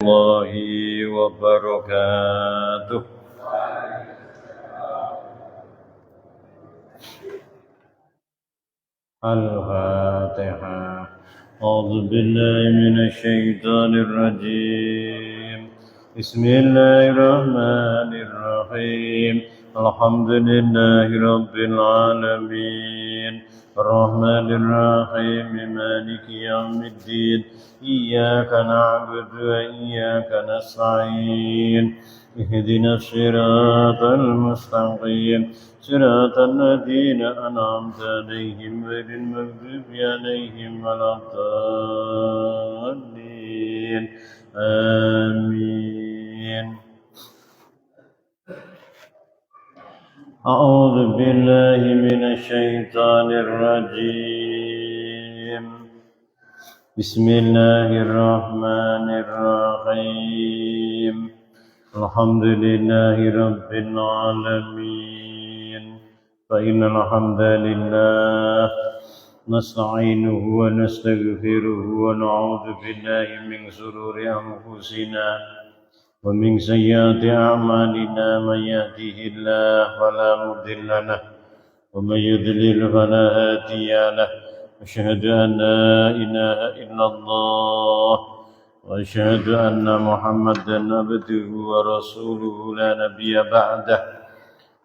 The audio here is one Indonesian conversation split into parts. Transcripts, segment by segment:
الله وبركاته. الفاتحة. أعوذ بالله من الشيطان الرجيم. بسم الله الرحمن الرحيم. الحمد لله رب العالمين الرحمن الرحيم مالك يوم الدين إياك نعبد وإياك نستعين اهدنا الصراط المستقيم صراط الذين أنعمت عليهم غير المغضوب عليهم ولا الضالين آمين. أعوذ بالله من الشيطان الرجيم. بسم الله الرحمن الرحيم. الحمد لله رب العالمين. فإن الحمد لله نستعينه ونستغفره ونعوذ بالله من شرور أنفسنا ومن سيئات أعمالنا. من يهده الله فلا مضل له ومن يضلل فلا هادي له. أشهد أن لا إله إلا الله وأشهد أن محمدا عبده ورسوله لا نبي بعده.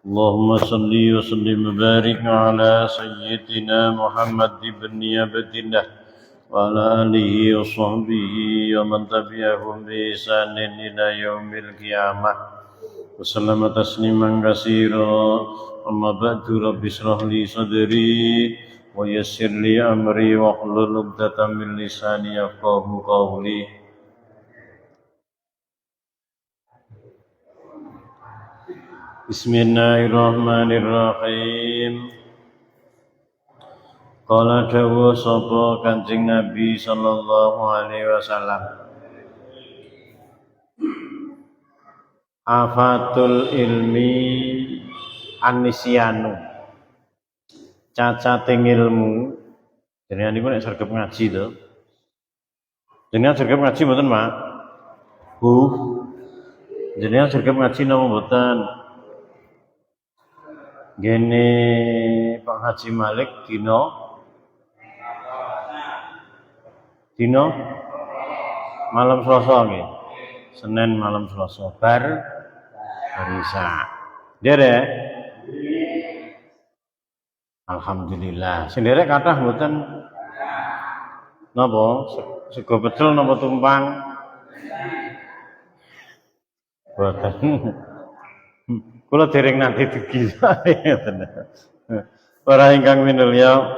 اللهم صل وسلم وبارك على سيدنا محمد بن عبد الله وعلى آله وصحبه ومن تبعهم بإحسان إلى يوم القيامة وسلم تسليما كثيرا. أما بعد رب اشرح لي صدري ويسر لي أمري واحلل عقدة من لساني يفقهوا قولي. Bismillahirrahmanirrahim. Qala dawuh sapa Kanjeng Nabi sallallahu alaihi wasallam, afatul ilmi anisyanu, cacating ilmu. Jenengan niku nek sregep ngaji to. Jenengan sregep ngaji mboten, Mak? Bu. Jenengan sregep ngaji napa mboten? Gene Pak Haji Malik dino malam Selasa nggih. Senin malam Selasa bar Isya. Nderek? Alhamdulillah. Sendiri kathah mboten napa? Sego pecel napa tumpang? Mboten. Kula dereng nanti dugi. Para ingkang minulya,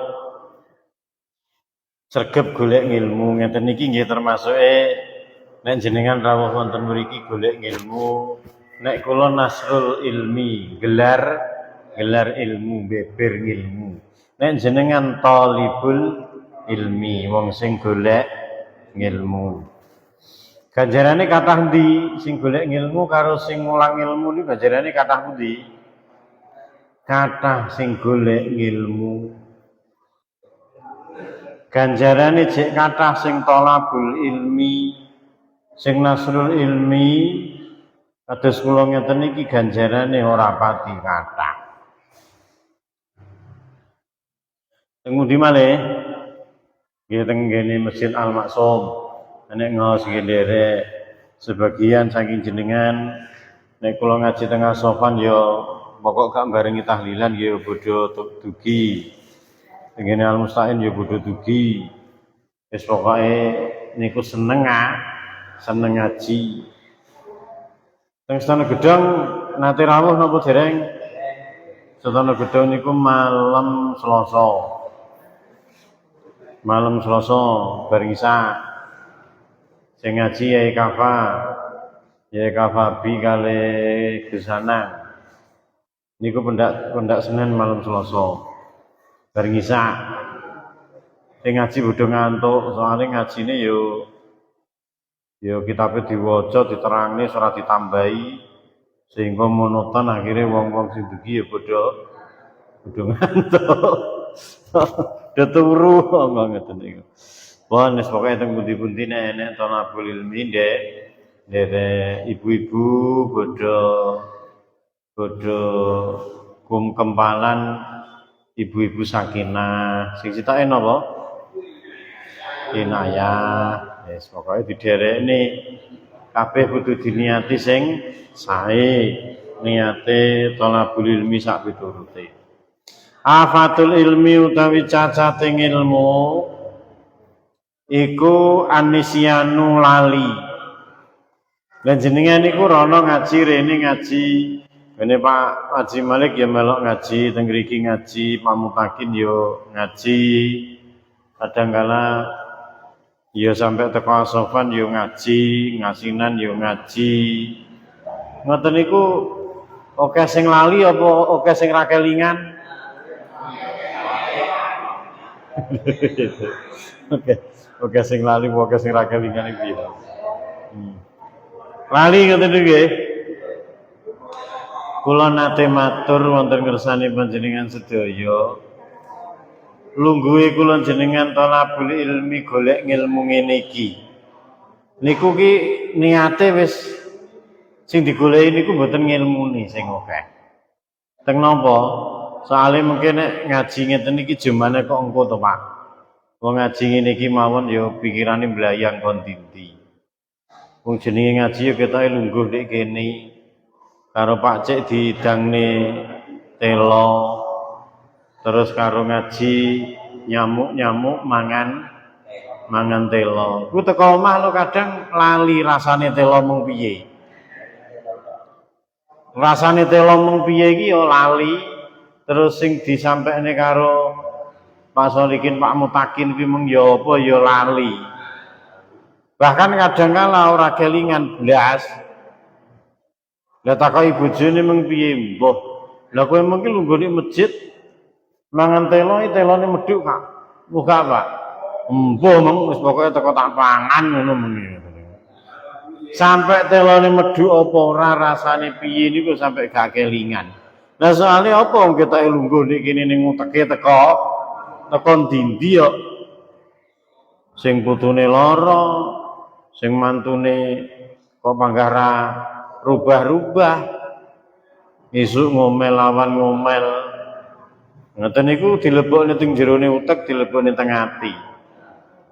sregep golek ilmu ngeten niki nggih termasuke nek jenengan rawuh wonten mriki golek ilmu. Nek kula nasrul ilmi, gelar ilmu, beber ilmu. Nek jenengan talibul ilmi, wong sing golek ilmu. Ganjarane kathah ndi sing golek ilmu karo sing mulang ilmu niku ganjarane kathah pundi? Kathah sing golek ilmu. Ganjarane jek kathah sing thalabul ilmi, sing nasrul ilmi. Kados kula ngeten iki ganjarane ora pati kathah. Teng pundi malih? Nggih teng ngene Masjid Al Maksum. Nek ngaos nderek sebagian saking jenengan nek kula ngaji tengah sofan ya pokok gak barengi tahlilan ya bodho dugi. Tengene Al Musta'in ya bodho dugi. Wis pokoke niku seneng ngaji. Teng Istana Gedhong nate rawuh napa dereng? Istana Gedhong niku malam Selasa. Malam Selasa bareng Isya. Sing ngaji Yai Kafa bi kali Gesanang. Niku pendak Senin malam Selasa. Bareng Isya. Sing ngaji bodho ngantuk, soalé ngajine yo kitabe diwaca, diterangne ora ditambahi sehingga monoton akhirnya wong-wong sing dugi ya bodho ngantuk. Do turu ngoten niku. Wah, nek pokoke teng pundi-pundi nek enek talabul ilmi ndek derek ibu-ibu bodho kempalan ibu-ibu Sakinah sing citake napa Inayah wis pokoke diderekne kabeh kudu diniati sing sae niate thalabul ilmi sak piturute afatul ilmi utawi cacate ilmu iku anisyanu lali lan jenengan niku rono ngaji rene ngaji Ini Pak Haji Malik ya melok ngaji, teng mriki ngaji, Pak Mutakin yo ngaji. Kadangkala yo sampai teko Asofan yo ngaji, Ngasinan yo ngaji. Ngoten niku oke sing lali apa oke sing ra kelingan? Oke sing lali apa oke sing ra kelingan iki piye? Lali ngoten niku nggih. Kula nate matur wonten ngersane panjenengan sedaya. Lungguhe kula jenengan thalabul ilmi golek ngilmu ngene iki. Niku ki niate wis sing digoleki niku mboten ngilmune sing akeh. Teng napa? Soale mungkin nek ngaji ngeten iki jumane kok engko to, Pak. Wong ngaji ngene iki mawon ya pikirane mblayang kon dindi. Wong jenenge ngaji ya ketoke lungguh nek kene. Karo Pak Cik didangne telo terus karo ngaji nyamuk mangan telo. Ku teko omah lo kadang lali rasane telo mung piye. Rasane telo mung piye iki ya lali terus sing disampaikne karo Pak Solikin Pak Mutakin kuwi mung ya apa ya lali. Bahkan kadang kala ora kelingan blas. Lah takoki bojone mung piye, mbah. Lah kowe mungkin lunggone masjid mangan telone medhuk, Kak. Muga, Pak. Mbah mung wis pokoke teko tak pangan ngono muni. Sampai telone medhuk apa ora rasane piye niku sampai gak kelingan. Lah soalé apa wong ketoke lunggone kene ning uteke teko dindi yo. Sing putune lara, sing mantune kok panggara rubah-rubah isuk ngomel lawan ngomel ngoten niku dilebokne teng jerone utek dilebokne teng ati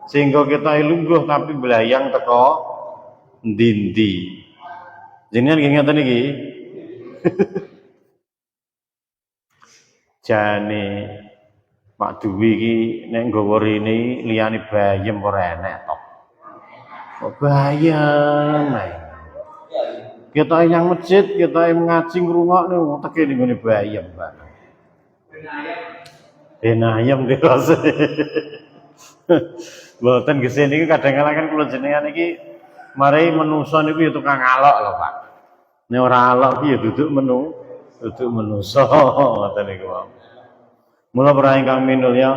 sehingga kita lungguh tapi belayang teko ndi-ndi jenengan nggih ngoten iki jane Pak Duwi iki nek nggawa rene liyane bayem ora enek to kok bayem ae kita yang masjid, kita yang ngaji ngrungokne teke ning ngene bayem, Pak. Ayam dirasa. Mboten gesih niki kadang-kadang kan kula jenengan iki mari menungso niku ya tukang alok lho, Pak. Nek ora alok ki ya duduk menungso ngoten niku. Mula para ingkang minulya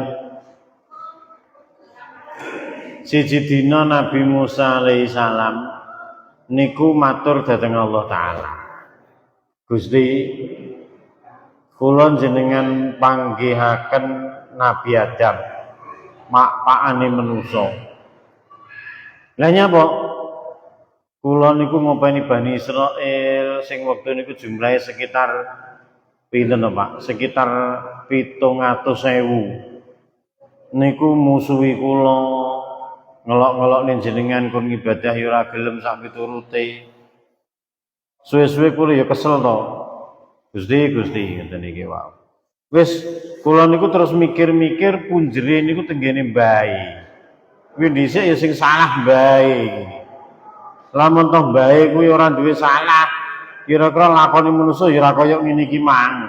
siji dina Nabi Musa alaihi salam niku matur dhateng Allah Ta'ala. Gusti kula jenengan panggihaken Nabi Adam makpakane manusa. Lah nyapa? Kula niku ngopeni Bani Israil sing wektu niku jumlahe sekitar pinten Pak? Sekitar 700.000. Niku musuhi kula ngelok-ngelok ning jenengan kon ibadah ya ora gelem sak piturute. Suwe-suwe kula ya kesel to. Gusti ngeten iki wae. Wis kula niku terus mikir-mikir punjere niku tenggene mbae. Kuwi dhisik ya sing salah mbae. Lamun toh mbae kuwi ora duwe salah, kira-kira lakone manusa ya ora kaya ngene iki mang.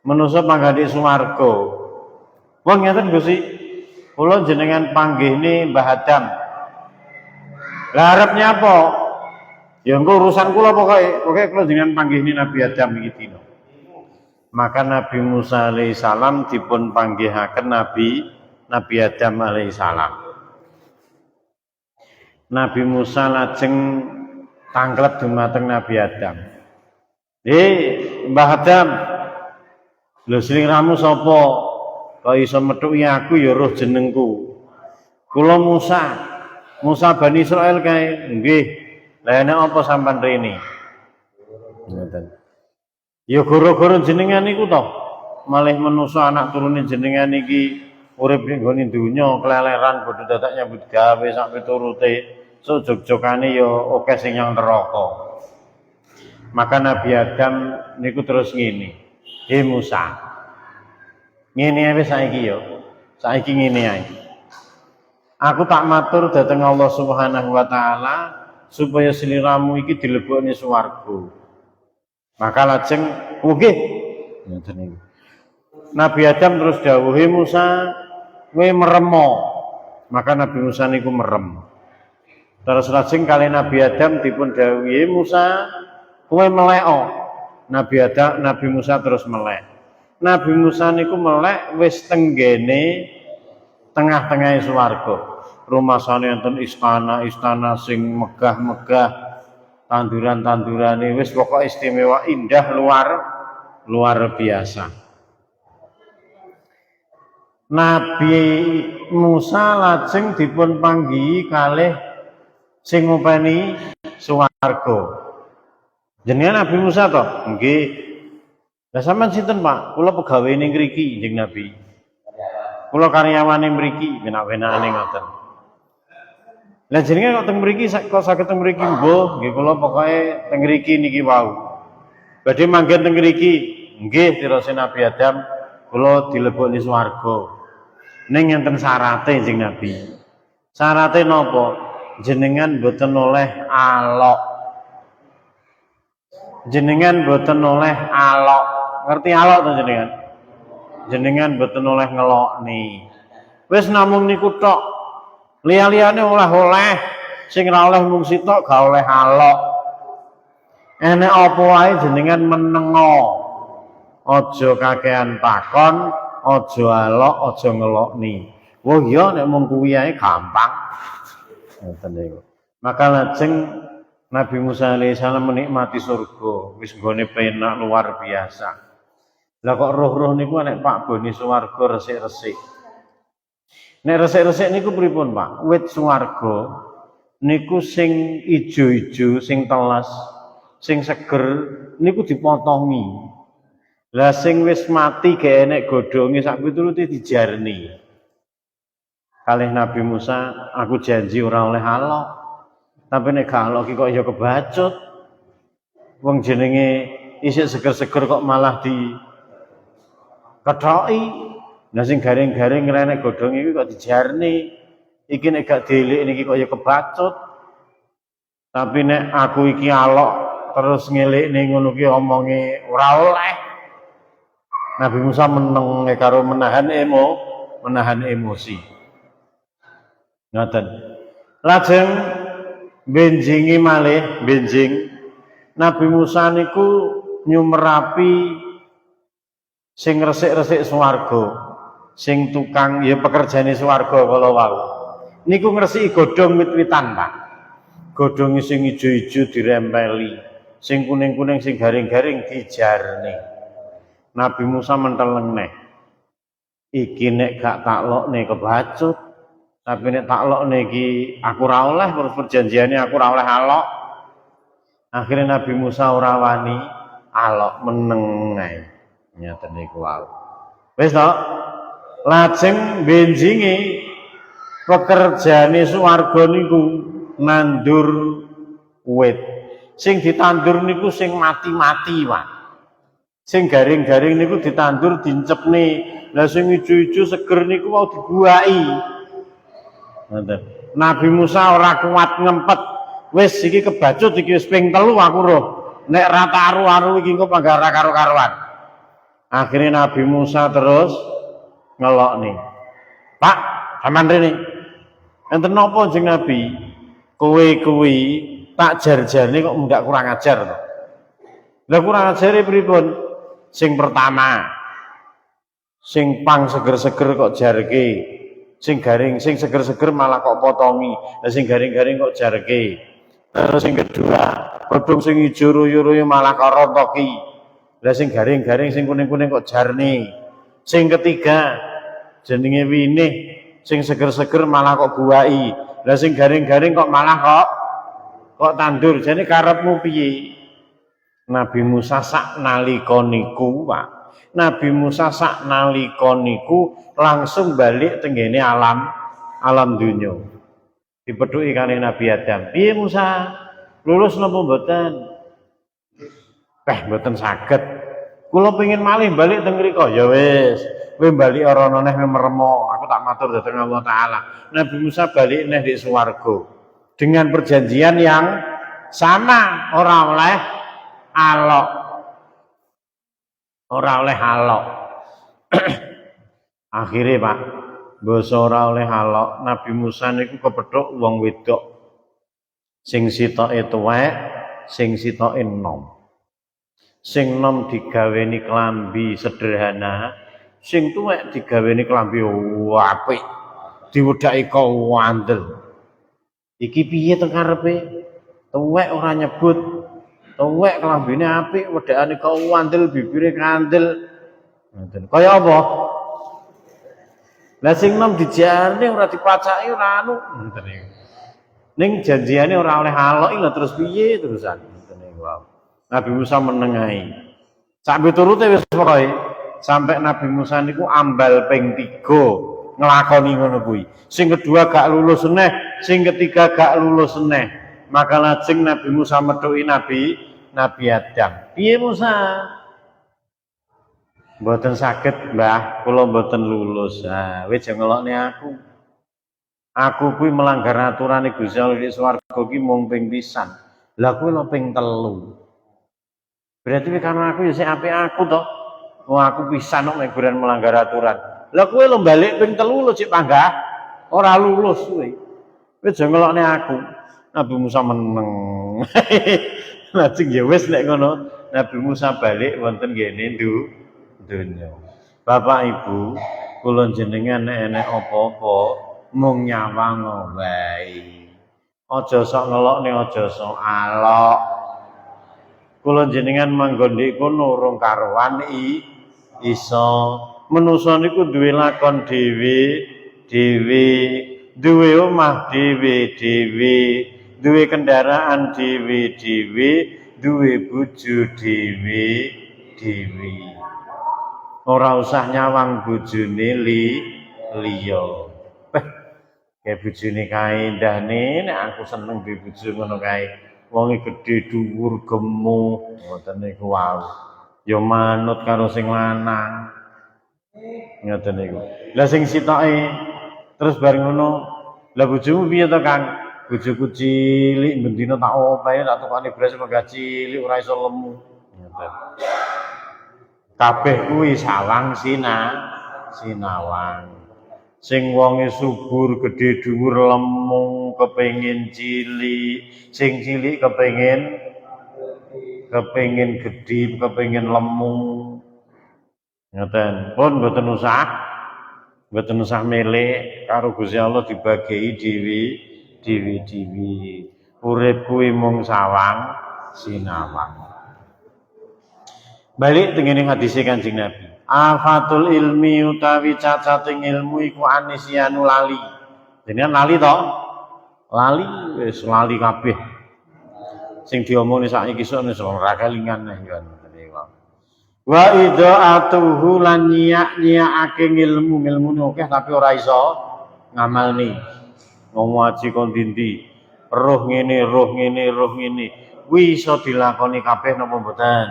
Manusa panggandhe swarga. Wong ngeten Gusti kula jenengan panggihne Mbah Adam. Lah arep nyapa? Ya engko urusan kula pokoke kula jenengan panggihne Nabi Adam iki dina. Maka Nabi Musa alaihi salam dipun panggihaken Nabi Adam alaihi salam. Nabi Musa lajeng tanglet dumateng Nabi Adam. Mbah Adam, lho sliramu sapa? Kok iso methuki aku ya roh jenengku. Kula Musa Bani Israil kae. Nggih. Lah nek apa sampean rene? Ngoten. Ya gara-gara jenengan niku to. Malih manusa anak turune jenengan iki urip ning nggone donya keleleran bodho dadak nyambut gawe sampe turute sejog-jogane ya akeh sing yang neraka. Maka Nabi Adam niku terus ngene. He Musa. Ngene ae saiki ya. Saiki ngene ae. Aku tak matur dhateng Allah Subhanahu wa taala supaya sliramu iki dilebokne swarga. Maka lajeng nggih. Ngoten niku. Nabi Adam terus dawuh, "He Musa, kowe meremo." Maka Nabi Musa niku merem. Terus lajeng kali Nabi Adam dipun dawuh, "He Musa, kowe meleo." Nabi Musa terus melek. Nabi Musa niku melek wis tenggene tengah-tengahe swarga. Rumasane enten istana-istana sing megah-megah, tanduran-tandurane wis pokok istimewa, indah, luar biasa. Nabi Musa lajeng dipun panggihi kalih sing ngopeni swarga. Jenengan Nabi Musa to? Nggih. Lah sampean sinten, Pak? Kula pegawe ning mriki, Kanjeng Nabi. Kula karyawane mriki, penak-penakane ngoten. Lah jenengan kok teng mriki kok saged teng mriki, Mbah? Nggih kula pokoke teng mriki niki wau. Badhe manggen teng mriki. Nggih, tirose Nabi Adam, kula dilebokne swarga. Ning enten syarate, Kanjeng Nabi. Syarate napa? Jenengan boten oleh alok. Jenengan boten oleh alok. Ngerti alok to jenengan? Jenengan boten oleh ngelokni. Wis namung niku tok. Liya-liyane oleh-oleh. Sing ora oleh mung sitok gak oleh alok. Enek apa wae jenengan menengo. Aja kakean takon, aja alok, aja ngelokni. Wah iya nek mung kuwi ae gampang. Ngoten niku. Maka lajeng Nabi Musa alaihissalam menikmati surga, wis nggone penak luar biasa. Lah kok roh-roh niku nek Pak bone swarga resik-resik. Nek resik-resik niku pripun, Pak? Wit swarga niku sing ijo-ijo, sing telas, sing seger niku dipotongi. Lah sing wis mati gek enek godhonge sak piturute dijarni. Kalih Nabi Musa, aku janji ora oleh alok. Tapi nek gak alok iki kok ya kebacut. Wong jenenge isih seger-seger kok malah di kethoki. Lah sing garing-garing ngrenek godhong iki kok dijarni. Iki nek gak dielik niki kok ya kebacut. Tapi nek aku iki alok terus ngelikne ngono ki omonge ora oleh. Nabi Musa meneng karo menahan emosi. Ngoten. Lajeng benjing Nabi Musa niku nyumerapi sing resik-resik swarga, sing tukang ya pekerjane swarga kala wau. Niku ngresiki godhong wit-witan, Pak. Godhonge sing ijo-ijo dirempeli, sing kuning-kuning sing garing-garing dijarne. Nabi Musa menteleng neh. Iki nek gak taklokne kebacut, tapi nek taklokne iki aku ora oleh perjanjiane aku ora oleh alok. Akhirnya Nabi Musa ora wani alok meneng ae. Nyata niku wae. Wis to? Lajeng benjinge pekerjane swarga niku nandur wit. Sing ditandur niku sing mati-mati, Pak. Sing garing-garing niku ditandur dincepne. Lah sing ijo-ijo seger niku mau dibuaki. Ngoten. Nabi Musa ora kuat ngempet. Wis iki kebacut iki wis ping 3 aku roh. Nek ra taru-aru iki engko panggara karo-karuan. Akhirnya Nabi Musa terus ngelokne. Pak, sampean rene. Enten napa jeneng Nabi? Kowe kuwi tak jar-jarne kok ndak kurang ajar to. Lah kurang ajare pripun? Sing pertama, sing pang seger-seger kok jarke. Sing garing, sing seger-seger malah kok potongi. Lah sing garing-garing kok jarke. Terus sing kedua, godhong sing ijo royo-royo malah kok rontoki. Lah sing garing-garing sing kuning-kuning kok jarne. Sing ketiga, jenenge winih, sing seger-seger malah kok buai. Lah sing garing-garing kok malah kok Kok tandur jane karepmu piye? Nabi Musa sak nalika niku, Pak. Nabi Musa sak nalika niku langsung balik tenggene alam dunya. Dipethuki kali Nabi Adam. Piye Musa? Lulus napa mboten? Mboten saged. Kula pengin malih balik teng mriko. Ya wis, kowe balik ora ana neh meremo. Aku tak matur dhateng Allah taala. Nabi Musa balik neh di swarga. Dengan perjanjian yang sama, ora oleh alok. Ora oleh alok. Akhirnya Pak, basa ora oleh alok, Nabi Musa niku kepethuk wong wedok sing sitoke tuwek, sing sitoke enom. Sing enom digaweni klambi sederhana, sing tuwek digaweni klambi apik, diwedhaki kandel. Iki piye to karepe? Tuwek ora nyebut, tuwek klambine apik, wedhakane kandel, bibire kandel. Ngoten. Kaya apa? Lah sing nom dijarne ora dipacaki ora anu ngoten niku. Ning janjiane ora oleh alok lho terus piye terusan ngoten niku. Nabi Musa menengahi. Sak piturute wis pokoke sampai Nabi Musa niku ambal ping 3 nglakoni ngono kuwi. Sing kedua gak lulus neh, sing ketiga gak lulus neh. Maka lajeng Nabi Musa methuki Nabi Adam. Piye Musa? Mboten saged, Mbah, kula mboten lulus. Ah, wis aja ngelokne aku. Aku kuwi melanggar aturane Gusti Allah di swarga ki mung ping pisan. Lah kuwi lho ping 3. Berarti karena aku ya sing apik aku to. Oh, aku pisan kok meguran melanggar aturan. Lah kowe lho balik ping 3 lho cek panggah. Ora lulus kowe. Wis aja ngelokne aku. Nabi Musa meneng. Lajeng ya wis nek ngono, Nabi Musa balik wonten ngene dunya. Bapak Ibu, kula jenengan nek enek apa-apa mung nyawang wae. Aja sok ngelokne, aja sok alok. Kula jenengan manggon ndek kono urung karuan iso. Manusa niku duwe lakon dhewe, duwe omah dhewe, duwe kendaraan dhewe, duwe bojo dhewe. Ora usah nyawang bojone liya. Kayak bojone kae ndane nek aku seneng duwe bojo ngono kae. Wonge gedhe dhuwur gemuk ngoten niku wae. Ya manut karo sing lanang. Ngoten niku. Lah sing sitoke terus bareng ngono, lah bojomu piye to, Kang? Bojoku cilik bendina tak opahe tak tukane beras kok cilik ora iso lemu. Ngoten. Kabeh kuwi sawang sinawang. Sing wonge subur, gedhe dhuwur, lemu, kepengin cilik, sing cilik kepengin gedhe, kepengin lemu. Ngoten. Pun mboten usah melek karo Gusti Allah dibagi dhewe. Urip kuwi mung sawang sinawang. Balik tengene hadis Kanjeng Nabi. Afatul ilmi utawi cacating ilmu iku anisyanu lali. Jenengan lali to? Lali wis lali kabeh. Sing diomongni saiki sok wis ora kelingan neh ya. Wa idha'atuhu lan nyiak-nyiakake ilmu-ilmune akeh tapi ora iso ngamalni. Ngomong ngaji kon dindi. Roh ngene. Kuwi iso dilakoni kabeh napa mboten?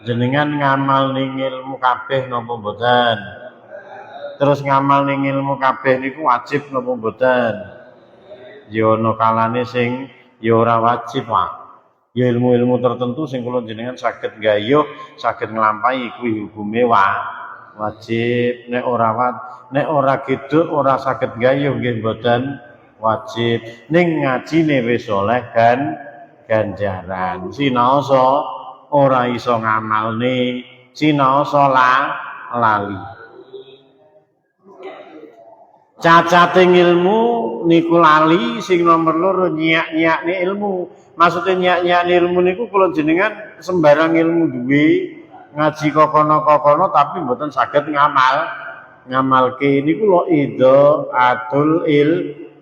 Jenengan ngamal ning ilmu kabeh napa mboten? Terus ngamal ning ilmu kabeh niku wajib napa mboten? Ya ana kalane sing ya ora wajib, Pak. Ya ilmu-ilmu tertentu sing kula jenengan saged gayuh, saged nglampahi kuwi hukume wajib. Nek ora gitu ora saged gayuh nggih mboten wajib. Ning ngajine wis oleh ganjaran. Sinaosa ora iso ngamalne, sinaosa lali. Cacating ilmu niku lali, sing nomor loro nyiak-nyiakne ilmu. Maksudnya nyiak-nyiakne ilmu niku kula jenengan sembarang ilmu duwe, ngaji kokono-kokono tapi mboten saged ngamalke niku lho idha'atul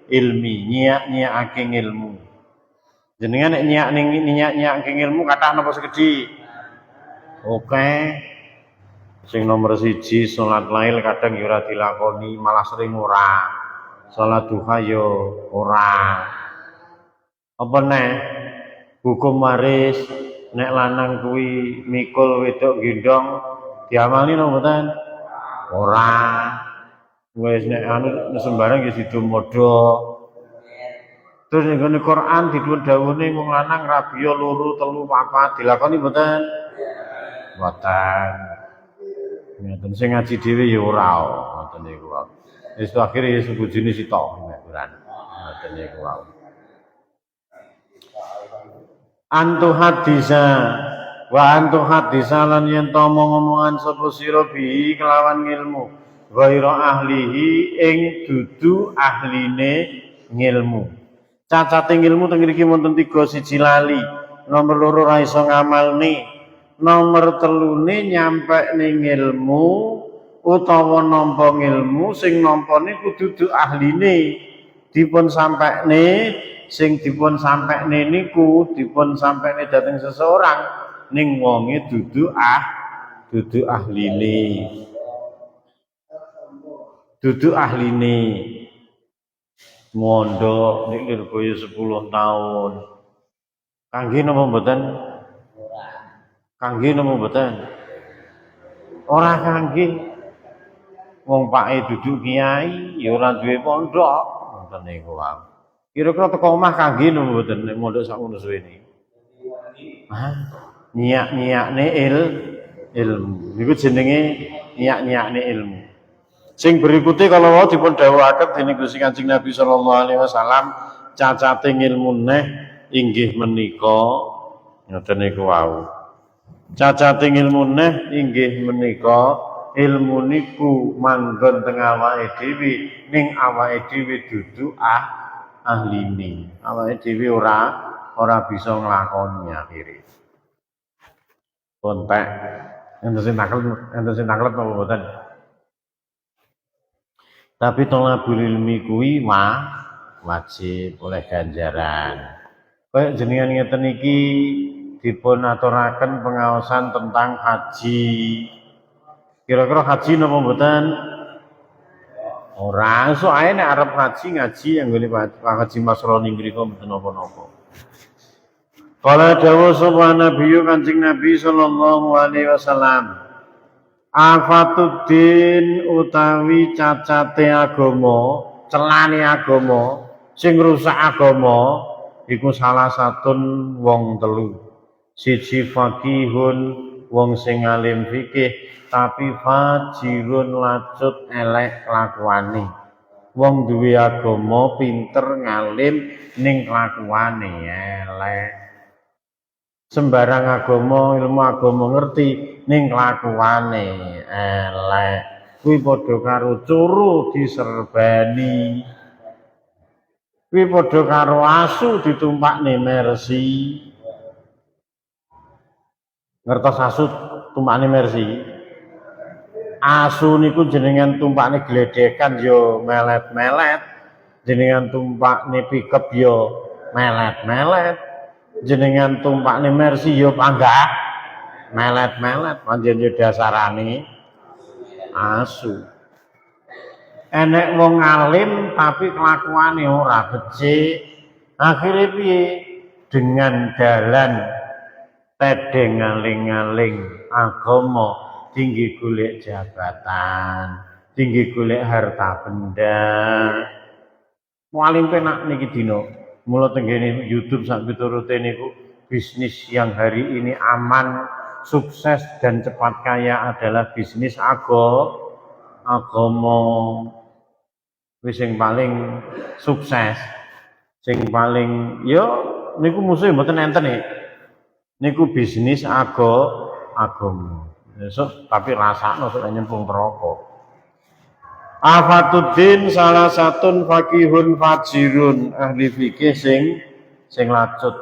ilmi, nyiak-nyiakake ilmu. Jenengan nek nyiak ilmu kathah napa sekedhi? Oke. Sing nomor 1 salat lail kadang ya ora dilakoni, malah sering ora. Salat duha yo ora. Apa neh? Hukum waris nek lanang kuwi mikul wedok gendong diamali napa mboten? Ora. Wis nek anu sembarang ya didomodo. Terus ning ngene Quran dituwun dawuhe wong lanang rabiya 2, 3, 4 dilakoni mboten? Mboten. Ngeten sing ngaji dhewe ya ora ngoten niku wae. Wis akhire ya sebujine sitok nek Quran. Ngoten niku wae. Antu hadisa wa antu hadisa lan yen to ngomong-omongan sapa sira bi kelawan ilmu ghaira ahlihi ing dudu ahline ngilmu. Cacate ilmu teng mriki wonten 3 siji lali, nomor 2 ra iso ngamalne, nomor 3 nyampe ning ilmu utawa nampa ilmu sing nampane kudu ahline dipun sampekne sing dipun sampekne niku dipun sampekne dhateng seseorang ning wonge dudu ahline. Dudu ahline. Mondok nek Lirboyo 10 tahun. Kangge napa mboten? Kangge napa mboten? Ora kangge. Wong pake dudu kiai ya ora duwe pondok. Ngoten niku wae. Kira-kira teko omah kangge napa mboten nek mondok sak ngono suwene? Hah? Nyiak-nyiakne ilmu. Niku jenenge nyiak-nyiakne ilmu. Sing berikute kalau wau dipun dawuhaken dening Gusti Kanjeng Nabi sallallahu alaihi wasallam, cacate ilmu neh inggih menika ngoten niku wau. Cacate ilmu neh inggih menika ilmu niku manggon teng awake dhewe ning awake dhewe dudu ahline. Awake dhewe ora bisa nglakoni akhire. Kontek enten sing taklet apa mboten? Tapi tolabul ilmi kuwi wajib oleh ganjaran. Kaya jenengan ngeten iki dipun aturaken pengaosan tentang haji. Kira-kira haji napa mboten? Ora, sok ae nek arep ngaji yang nggone Pak Haji Masroni mriku mboten napa-napa. Kala dawuh sapa Nabi Kanjeng Nabi sallallahu alaihi wasallam, afatuddin utawi cacate agama, celane agama, sing rusak agama iku salah satun wong 3. Siji faqihun wong sing alim fikih tapi fajirun lacut elek kelakuane. Wong duwe agama pinter ngalim ning kelakuane elek. Sembarang agama, ilmu agama ngerti ning kelakuane elek. Kuwi padha karo curu diserbani. Kuwi padha karo asu ditumpakne mersi. Ngertos asu tumpakne mersi? Asu niku jenengan tumpakne gledekan yo melet-melet. Jenengan tumpakne pickup yo melet-melet. Jenengan tumpakne mersi yo panggah melet-melet panjen yo dasarane asu. Enek wong alim tapi kelakuane ora becik. Akhire piye? Dengan dalan tedeng ngaling-ngaling agama, tinggi golek jabatan, tinggi golek harta benda. Paling penak niki dina. Mula tenggene YouTube sak piturute niku bisnis yang hari ini aman, sukses dan cepat kaya adalah bisnis agama. Wis sing paling sukses, sing paling yo niku musuhe mboten enten nih. Niku bisnis agama. Besok tapi rasakno sok nyemplung neraka. Afatuddin salah satun faqihun fajirun ahli fikih sing lacut.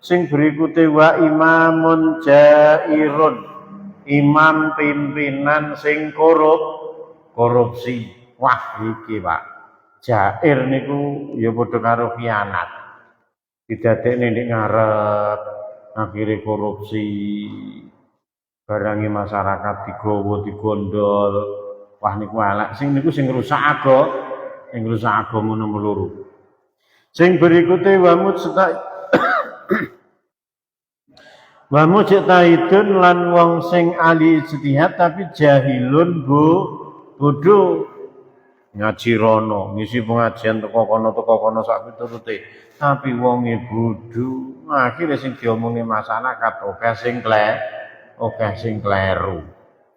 Sing berikute wa imamun jairun, imam pimpinan sing korupsi. Wah iki Pak, jair niku ya padha karo khianat. didadekne ning ngarep, akhire korupsi, barangi masyarakat digawa digondol. Wah niku elek, sing niku sing rusak agama nomor loro. Sing berikute wa mujtahidun lan wong sing ahli ijtihad tapi jahilun bodoh. Ngaji rono, ngisi pengajian teko kono sak piturute. Tapi wonge bodho, akhire sing diomongi masyarakat akeh sing kleru.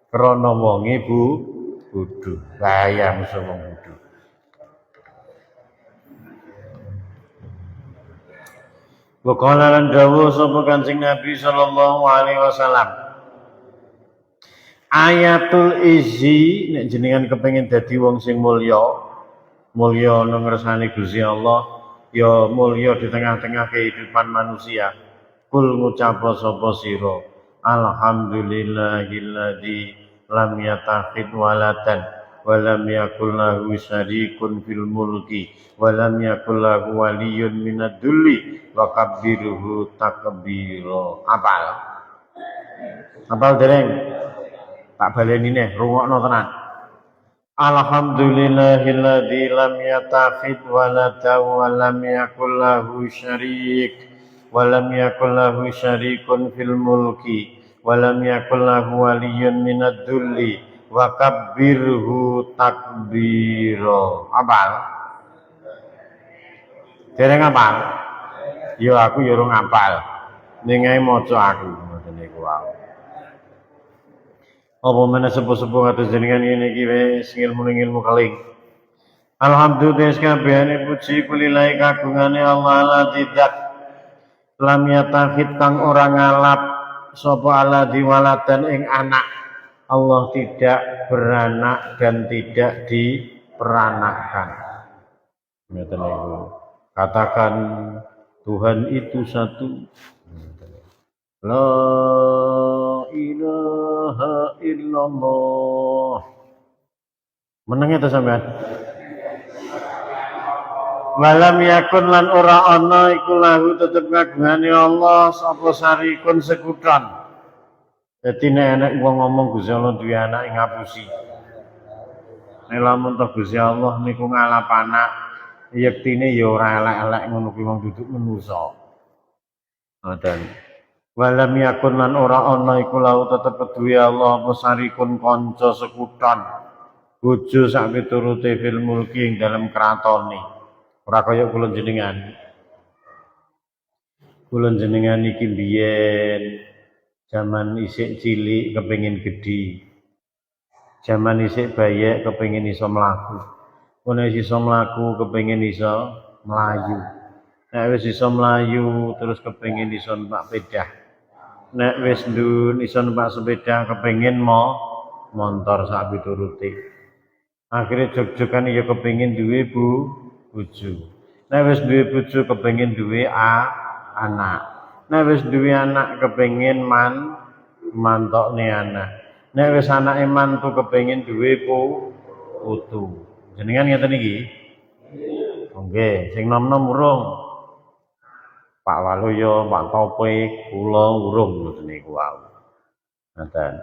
Krana wonge bodho. Bahaya musuh wong bodho. Wa qala lan dawuh sapa Kanjeng Nabi sallallahu alaihi wasallam. Ayatul izzi nek jenengan kepengin dadi wong sing mulya nang ngersane Gusti Allah, ya mulya di tengah-tengah kehidupan manusia. Kul ngucap sapa sira, alhamdulillahilladzi lam yattakhidh waladan wa lam yakul lahu syarikun fil mulki wa lam yakul lahu waliyyun minad dhulli wa kabbirhu takbira. Apal dereng? Tak baleni neh, rungokno tenan. Alhamdulillahilladzi lam yattakhidh waladan wa lam yakul lahu syarikun fil mulki wa lam yakul lahu waliyyun minad dhulli wa kabbirhu takbira. Apal? Dereng apal? Yo aku yo ora ngapal. Ning ae maca aku ngoten niku wae. Apa mana sepuh-sepuh atas jenengan ini wis ilmu kaling. Alhamdulillah sekabehane puji kulilai kagungane Allah la tidak lam yatakhid kang ora ngalap sapa ala diwaladan ing anak. Allah tidak beranak dan tidak diperanakkan. Ngoten niku. Katakan Tuhan itu satu. La ilaha illallah. Meneng itu sampean. Walam yakun lan ora ana iku lahu tetep kagungane Allah sapa sarikun sekuton. Dadi nek enek wong ngomong Gusti Allah duwe anak ngapusi. Nek lamun to Gusti Allah niku ngalap anak, yektine ya ora elek-elek ngono kuwi wong duduk menungso. Ngoten. Walam yakun lan ora ana iku lahu tetep kedue Allah apa sarikun kanca sekuton. Bojo sak piturute fil mulki ing dalem kratone. Ora kaya kula jenengan. Kula jenengan iki biyen zaman isik cilik kepengin gedhi. Zaman isik bayek kepengin iso mlaku. Ono iso mlaku kepengin iso mlayu. Nek wis iso mlayu terus kepengin iso numpak sepeda. Nek wis ndun iso numpak sepeda kepengin montor sak piturute. Akhire jog-jogan ya kepengin duwe bojo. Nek wis duwe bojo kepengin duwe anak. Nek wis duwe anak kepengin mantokne anak. Nek wis anake mantu kepengin duwe putu. Jenengan ngeten iki? Nggih, sing nom-nom urung. Pak Waluyo, Pak Topik, kula urung ngoten niku wae. Ngoten.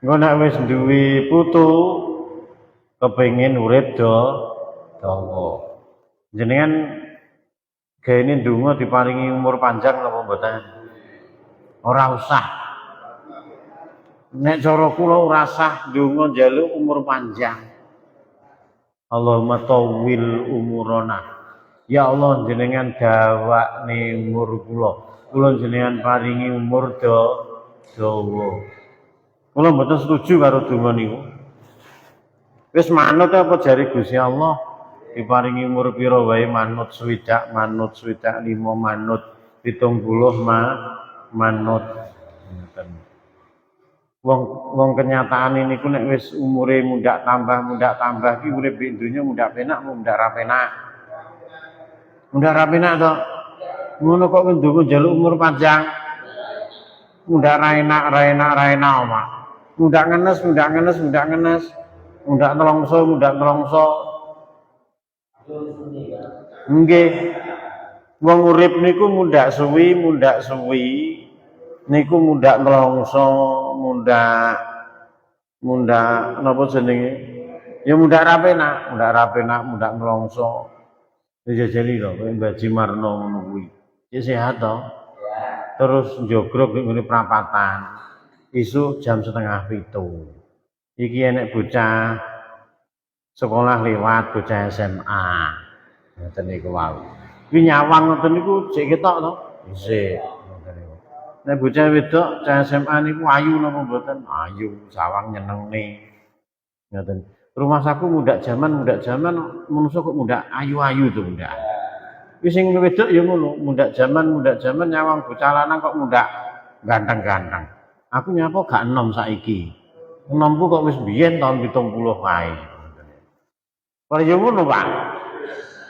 Engko nek wis duwe putu kepengin urip dawa. Jenengan gaene ndonga diparingi umur panjang napa mboten? Ora usah. Nek cara kula ora usah ndonga njaluk umur panjang. Allahumma tawwil umurana. Ya Allah jenengan dawakne umur kula jenengan paringi umur dawa. Kula mboten setuju karo donga niku. Wis manut apa jare Gusti Allah diparingi umur pira wae manut swidak 5 manut 70 manut. Wong kenyataan niku nek wis umure mundak tambah ki urip di donya mundak penak mundak ra penak. Mundak ra penak to. Ngono kok ndonga njaluk umur panjang. Mundak ra enak omah. Mundak ngenes. Mundak nelongso. Nggih. Wong urip niku mundak suwi niku mundak ngelongso, mundak napa jenenge? Ya mundak rapenak, mundak ngelongso. Dijajali lho, kowe Mbah Jimarno ngono kuwi. Ya sehat to. Terus njogrok ning ngene prapatan. Isu jam 6:30. Iki enek bocah sekolah lewat, bocah SMA. Ngoten niku wau. Kuwi nyawang ngoten niku jek ketok to? Isih. Ngoten niku. Nek bocah wedok cah SMA niku ayu napa mboten? Ayu, sawang nyenengne. Ngoten. Rumah saku mudak zaman manusa kok mudak ayu-ayu to mudak. Wis sing wedok ya ngono, mudak zaman nyawang bocah lanang kok mudak ganteng-ganteng. Aku nyapa gak enom saiki. Enomku kok wis biyen tahun 70 wae. Kalau ya ngono, Pak.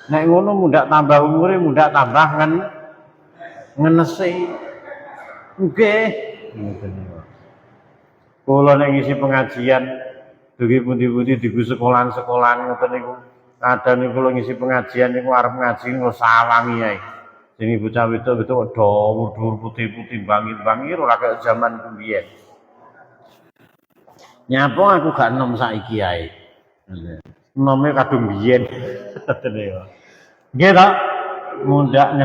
Nek ngono mudak tambah umure, mudak tambah ngenesi. Nggih. Ngoten niku. Kula nek ngisi pengajian dugi pundi-pundi digu sekolahan ngoten niku. Kadang niku kula ngisi pengajian niku arep ngaji niku sawangi ae. Jenenge bocah wedok-wedok dhuwur putih-putih bangir-bangir ora kaya jaman biyen. Nyapa aku gak enom saiki ae. Enome kadung biyen. Ngoten niku. Nggih to? Mundak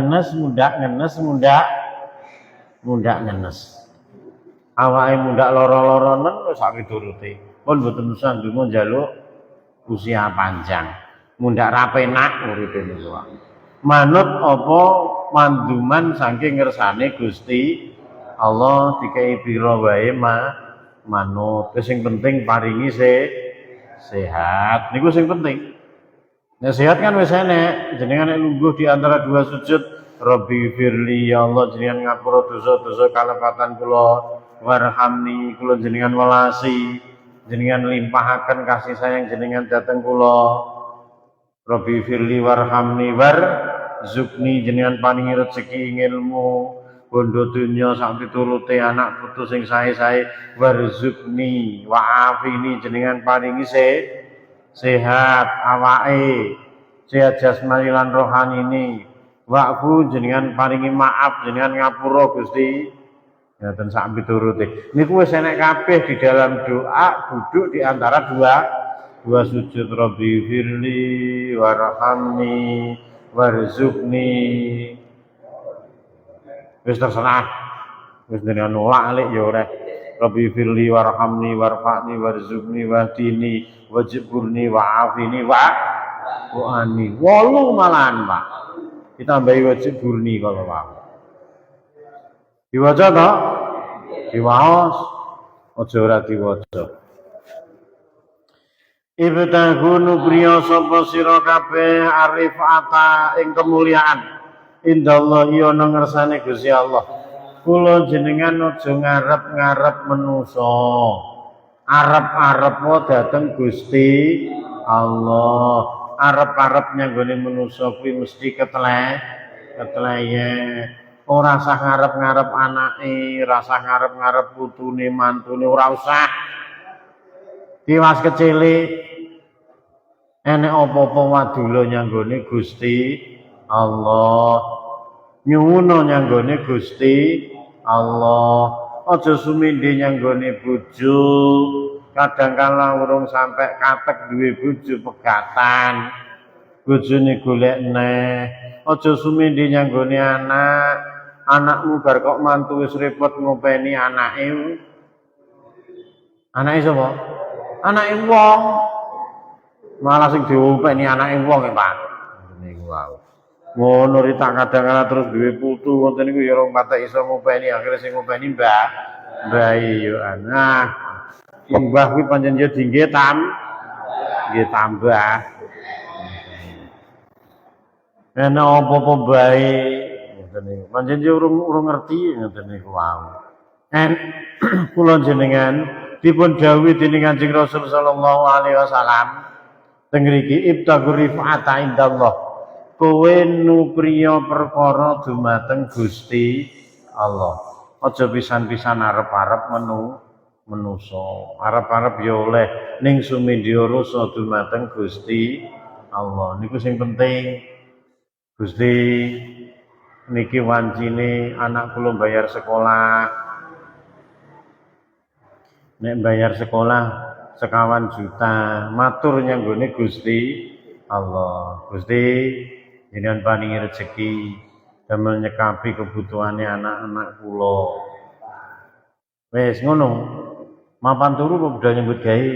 ngenes. Awake mundak lara-laranen wis sak piturute. Pun mboten usah ndonga njaluk usia panjang. Mundak rapenak uripe niku. Manut apa manduman saking ngersane Gusti Allah dikai pira wae manut. Sing penting paringi sehat. Niku sing penting. Nek sehat kan wis enek, jenengan nek lungguh di antara dua sujud, Rabbi firli ya Allah jenengan ngapura dosa-dosa kalepatan kula, warhamni kula jenengan welasi, jenengan limpahaken kasih sayang jenengan dhateng kula. Rabbi firli warhamni warzuqni jenengan paringi rezeki ilmu, bondo dunya sak piturute anak putu sing sae-sae warzuqni wa'afini jenengan paringi sehat awake, sehat jasmani lan rohani ini. Wa'fu jenengan paringi maaf, jenengan ngapura Gusti. Ngoten sak piturute. Niku wis enek kabeh di dalam doa duduk di antara dua sujud. Rabbi firli warhamni warzuqni. Wis terserah. Wis jenengan nolak alik ya ora. Rabbi firli warhamni warfa'ni warzuqni wahdini wajburni wa'afini wa'ani 8 malahan Pak ditambahi wajburni kalau Pak diwaca to diwaos aja ora diwaca ibtahunu priya sapa sira kabeh arifata ing kemuliaan indallahi ana ngersane Gusti Allah. Kula jenengan aja ngarep-ngarep manusa. Arep-arep wae dhateng Gusti Allah. Arep-arep nyanggone manusa kuwi mesti ketleye. Ora usah ngarep-ngarep anake, ora usah ngarep-ngarep putune, mantune, ora usah. Diwas kecile enek apa-apa wadula nyanggone Gusti Allah. Nyuwuna nyanggone Gusti Allah, aja sumindhe nyanggone bojo. Kadangkala urung sampe katek duwe bojo pegatan. Bojone golek neh. Aja sumindhe nyanggone anak. Anakmu bar kok mantu wis repot ngopeni anake. Anake sapa? Anake wong. Malah sing diopeni anake wong ya, Pak. Niku wae. Ngono rita kadang-kadang terus duwe putu ngoten niku ya ora patek iso ngopeni akhire sing ngopeni mbah yo anak mbah kuwi pancen yo nggih tambah ana apa-apa bae ngoten niku pancen yo urung ngerti ngoten niku wae kula jenengan dipun dawuhi dening Kanjeng Rasul sallallahu alaihi wasallam teng mriki ibtaghur rifata indallah kowe nupriya perkara dumateng Gusti Allah. Aja pisan-pisan arep-arep manusa. Arep-arep ya oleh ning sumindya rasa dumateng Gusti Allah. Niku sing penting. Gusti niki wancine anak kula bayar sekolah. Nek bayar sekolah 1 juta, matur nyanggone Gusti Allah. Gusti jenengan paringi rezeki damel nyekapi kebutuhane anak-anak kula. Wis ngono. Mapan turu kok budal nyambut gawe.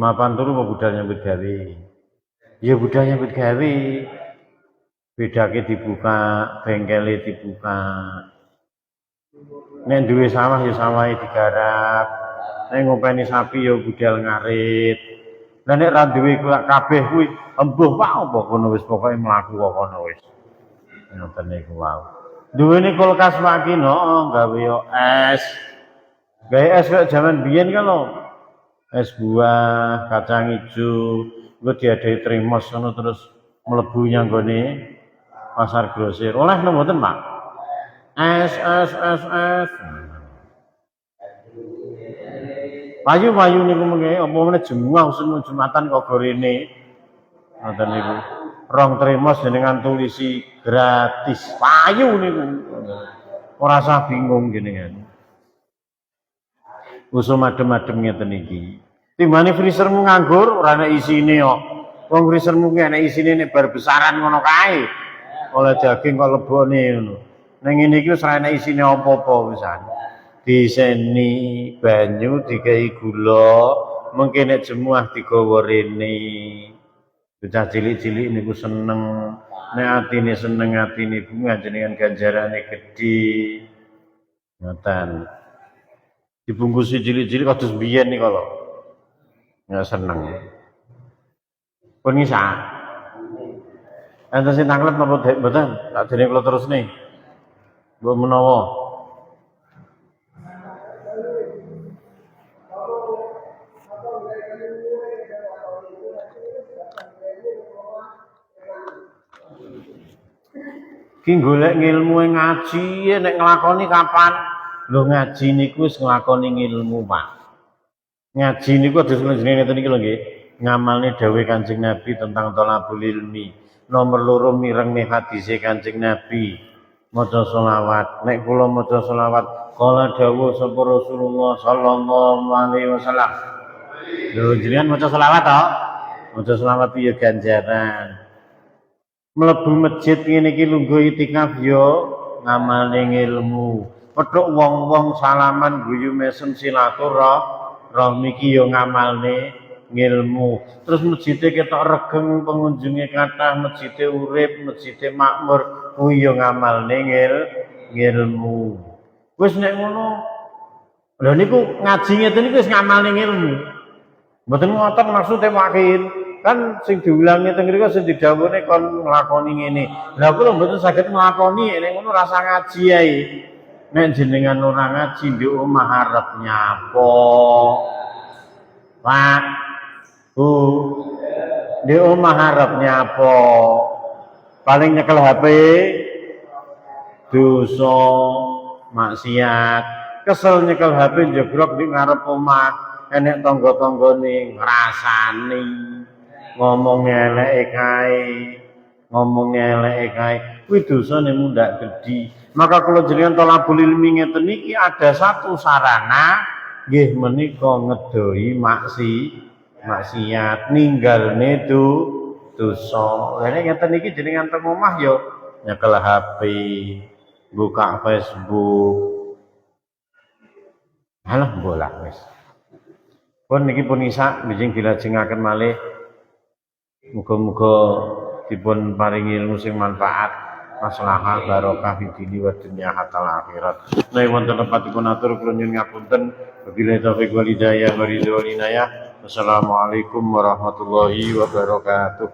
Mapan turu kok budal nyambut gawe. Ya budal nyambut gawe. Bedake dibuka, bengkele dibuka. Nek duwe sawah ya sawahe digarap. Nek ngopeni sapi ya budal ngarit. Lah nek ra duwe kabeh kuwi embuh wae apa kono wis pokoke mlaku kok kono wis. Ngoten niku wae. Duwene kulkas wae no gawe yo es. Gawe es kok jaman biyen kan lho. Es buah, kacang ijo, engko diadahi tremos ngono terus mlebu nyanggone pasar grosir. Oleh napa mboten, Pak? Es. Payu niku mengke apa meneh Jumat Jumatan kok gorene. Ngoten niku. Rong tremos jenengan tulisi gratis. Payu niku. Ora usah bingung jenengan. Usul madem-madem ngeten iki. Timbane freezermu nganggur ora ana isine kok. Wong freezermu ki ana isine nek bar besaran ngono kae. Oleh daging kok lebone ngono. Ning ngene iki wis ora ana isine apa-apa wisan. Diseni banyu dikai gula, mengke nek jemuah digawa rene. Bocah cilik-cilik niku seneng. Nek atine seneng atine bunga jenengan ganjarane gedhe. Ngoten. Dibungkusi cilik-cilik kados biyen nih kalau nggak seneng. Pun ngisa. Enten sing tanglet napa mboten? Tak dene kula terus nih. Mbok menawa. Ki golek ngilmu ngaji nek nglakoni kapan? Lho ngaji niku wis nglakoni ilmu, Pak. Ngaji niku aja jenenge ngeten iki lho nggih. Ngamalne dawuh Kanjeng Nabi tentang thalabul ilmi. Nomor 2 mireng hadise Kanjeng Nabi. Maca selawat. Nek kula maca selawat, kala dawuh sapa Rasulullah sallallahu alaihi wasallam. Lho jenengan maca selawat to? Maca selawat ya ganjaran. Mlebu masjid ngene iki lungguh itikaf yo ngamalne ilmu. Pedhok wong-wong salaman guyu mesem silaturahmi iki yo ngamalne ngilmu. Terus masjide ketok regeng, pengunjunge kathah, masjide urip, masjide makmur, kuwi yo ngamalne ngilmu. Wis nek ngono. Lha niku ngaji ngeten niku wis ngamalne ngilmu. Mboten ngoten maksude wakin. Kan sing diulangi teng mriku sing didhawuhne kon nglakoni ngene. Lah kula mboten saged nglakoni nek ngono rasa ngaji ae. Nek jenengan ora ngaji di omah arep nyapo. Pak. Bu. Di omah arep nyapo. Paling nyekel HP dosa maksiat. Kesel nyekel HP jegrok di ngarep omah, enek tangga-tanggane ngrasani. Ngomong eleke kae, kuwi dosane mundak gedhi. Maka kalau jenengan thalabul ilmi ngeten iki ada satu sarana nggih menika ngedoi maksiat ninggalne dosa. Lah nek ngeten iki jenengan teng omah ya nyekel HP, buka Facebook. Halah bola wis. Pun niki pun isa bijing dilajengaken malih. Muga-muga dipun paringi ilmu sing manfaat. Maslahah barokah fi dini wa dunya hatta akhirat. Nek wonten tempatipun atur kula nyuwun ngapunten. Wabillahi taufiq wal hidayah wa ridho wal inayah. Wassalamualaikum warahmatullahi wabarakatuh.